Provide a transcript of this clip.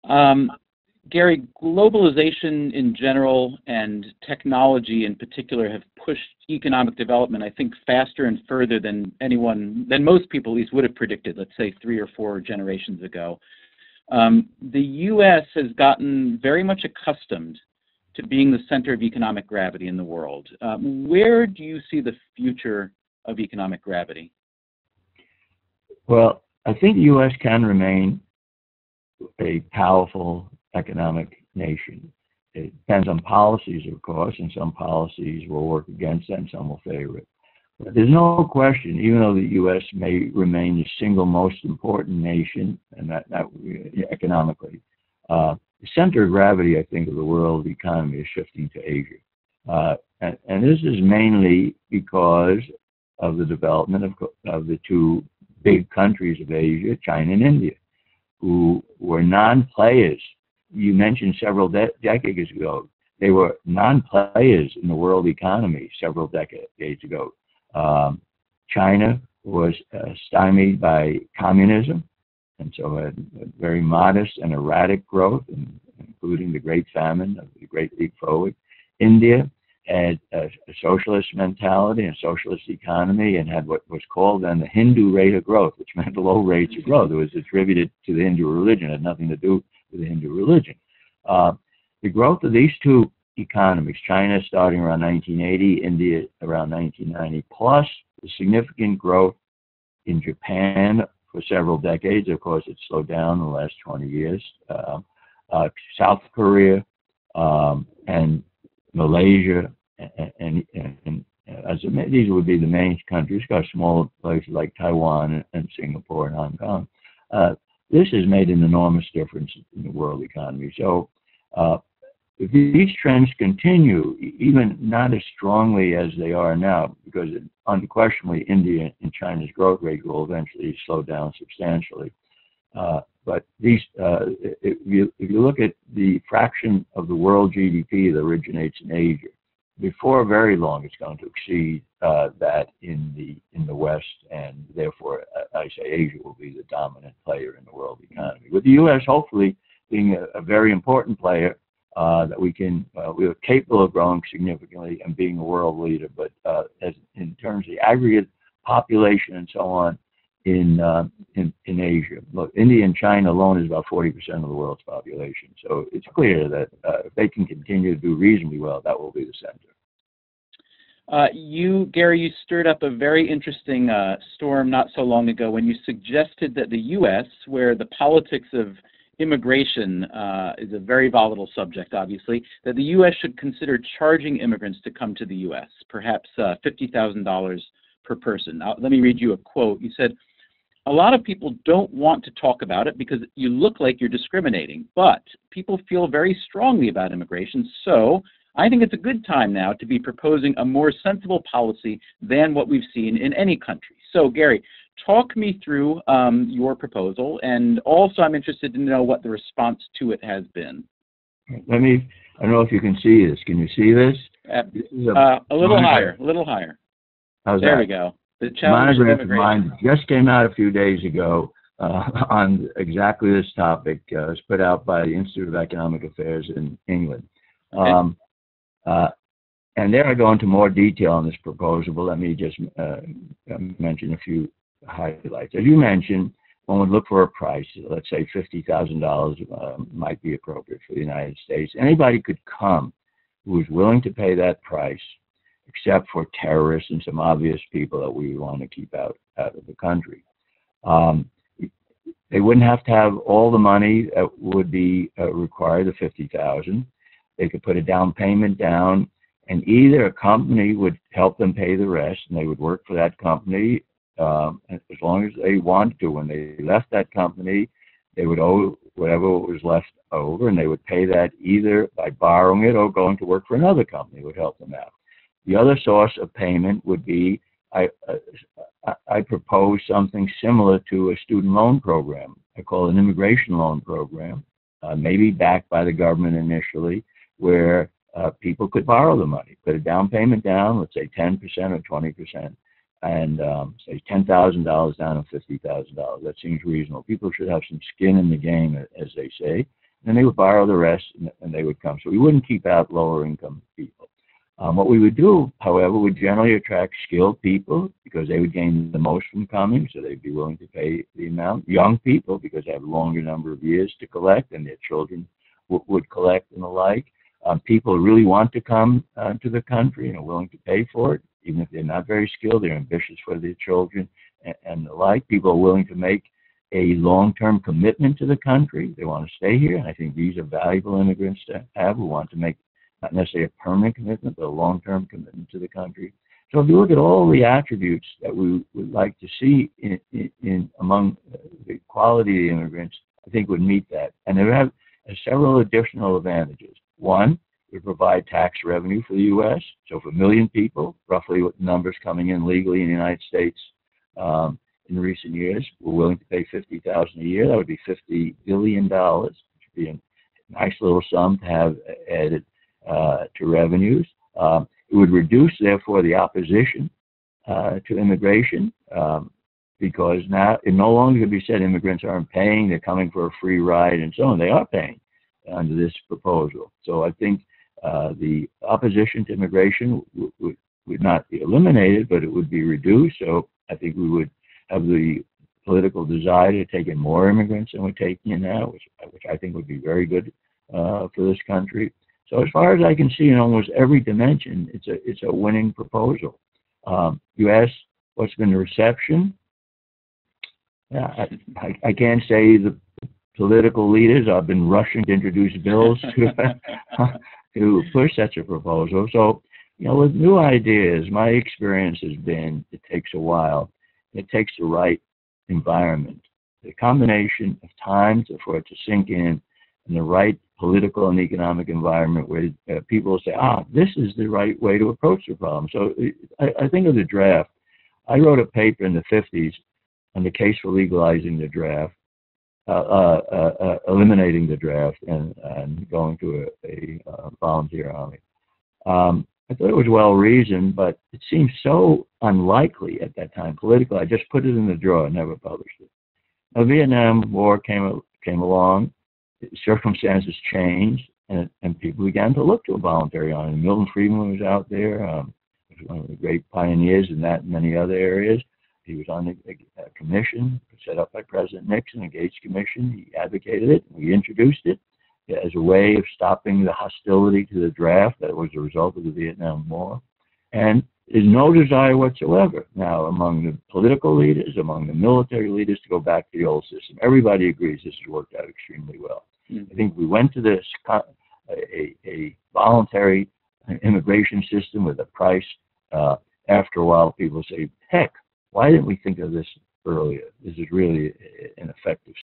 Um, Gary, globalization in general and technology in particular have pushed economic development, I think, faster and further than most people at least would have predicted, let's say 3 or 4 generations ago. The U.S. has gotten very much accustomed to being the center of economic gravity in the world. Where do you see the future of economic gravity? Well, I think the U.S. can remain a powerful economic nation. It depends on policies, of course, and some policies will work against that and some will favor it. But there's no question, even though the U.S. may remain the single most important nation, and that economically, the center of gravity, I think, of the world economy is shifting to Asia. And this is mainly because of the development of the two big countries of Asia, China and India, who were non-players. You mentioned several decades ago. They were non-players in the world economy several decades ago. China was stymied by communism, and so had very modest and erratic growth, including the Great Famine of the Great Leap Forward. India had a socialist mentality and socialist economy and had what was called then the Hindu rate of growth, which meant low rates of growth. It was attributed to the Hindu religion. It had nothing to do with the Hindu religion. The growth of these two economies, China starting around 1980, India around 1990, plus the significant growth in Japan for several decades. Of course, it slowed down in the last 20 years. South Korea and Malaysia, and these would be the main countries. Got smaller places like Taiwan and Singapore and Hong Kong. This has made an enormous difference in the world economy. So if these trends continue, even not as strongly as they are now, because unquestionably India and China's growth rate will eventually slow down substantially. But these, if you look at the fraction of the world GDP that originates in Asia, before very long it's going to exceed that in the West, and therefore I say Asia will be the dominant player in the world economy. With the U.S. hopefully being a very important player that we are capable of growing significantly and being a world leader. But as in terms of the aggregate population and so on, in Asia. Look, India and China alone is about 40% of the world's population. So it's clear that if they can continue to do reasonably well, that will be the center. Gary, you stirred up a very interesting storm not so long ago when you suggested that the U.S., where the politics of immigration is a very volatile subject, obviously, that the U.S. should consider charging immigrants to come to the U.S., perhaps $50,000 per person. Now, let me read you a quote. You said, "A lot of people don't want to talk about it because you look like you're discriminating, but people feel very strongly about immigration, so I think it's a good time now to be proposing a more sensible policy than what we've seen in any country." So, Gary, talk me through your proposal, and also I'm interested to know what the response to it has been. I don't know if you can see this. Can you see this? A little higher, a little higher. How's there that? We go. The monograph of mine just came out a few days ago on exactly this topic. It was put out by the Institute of Economic Affairs in England. Okay. And there I go into more detail on this proposal, but let me just mention a few highlights. As you mentioned, one would look for a price. Let's say $50,000 might be appropriate for the United States. Anybody could come who is willing to pay that price, except for terrorists and some obvious people that we want to keep out of the country. They wouldn't have to have all the money that would be required, the $50,000. They could put a down payment down, and either a company would help them pay the rest, and they would work for that company as long as they wanted to. When they left that company, they would owe whatever was left over, and they would pay that either by borrowing it or going to work for another company that would help them out. The other source of payment would be, I propose something similar to a student loan program. I call it an immigration loan program, maybe backed by the government initially, where people could borrow the money, put a down payment down, let's say 10% or 20%, and say $10,000 down and $50,000. That seems reasonable. People should have some skin in the game, as they say. and they would borrow the rest, and they would come. So we wouldn't keep out lower income people. What we would do, however, would generally attract skilled people because they would gain the most from coming, so they'd be willing to pay the amount. Young people because they have a longer number of years to collect, and their children would collect and the like. People who really want to come to the country and are willing to pay for it, even if they're not very skilled, they're ambitious for their children and the like. People are willing to make a long-term commitment to the country. They want to stay here, and I think these are valuable immigrants to have who want to make not necessarily a permanent commitment, but a long-term commitment to the country. So if you look at all the attributes that we would like to see in among the quality of the immigrants, I think would meet that. And they would have several additional advantages. One, it would provide tax revenue for the U.S. So for 1 million people, roughly what numbers coming in legally in the United States in recent years, we're willing to pay $50,000 a year. That would be $50 billion, which would be a nice little sum to have added to revenues. It would reduce, therefore, the opposition to immigration because now it no longer could be said immigrants aren't paying, they're coming for a free ride and so on. They are paying under this proposal. So I think the opposition to immigration would not be eliminated, but it would be reduced. So I think we would have the political desire to take in more immigrants than we're taking in now, which I think would be very good for this country. So as far as I can see in almost every dimension, it's a winning proposal. You asked what's been the reception. Yeah, I can't say the political leaders have been rushing to introduce bills to push such a proposal. So, you know, with new ideas, my experience has been it takes a while. It takes the right environment, the combination of time for it to sink in, and the right political and economic environment where people say, this is the right way to approach the problem. So I think of the draft. I wrote a paper in the 50s on the case for legalizing the draft, eliminating the draft and going to a volunteer army. I thought it was well-reasoned, but it seemed so unlikely at that time politically. I just put it in the drawer and never published it. The Vietnam War came along. Circumstances changed, and people began to look to a voluntary army. Milton Friedman was out there. He was one of the great pioneers in that and many other areas. He was on the commission set up by President Nixon, a Gates Commission. He advocated it. We introduced it as a way of stopping the hostility to the draft that was a result of the Vietnam War. And there's no desire whatsoever now among the political leaders, among the military leaders to go back to the old system. Everybody agrees this has worked out extremely well. Mm-hmm. I think we went to this a voluntary immigration system with a price. After a while, people say, heck, why didn't we think of this earlier? This is really an effective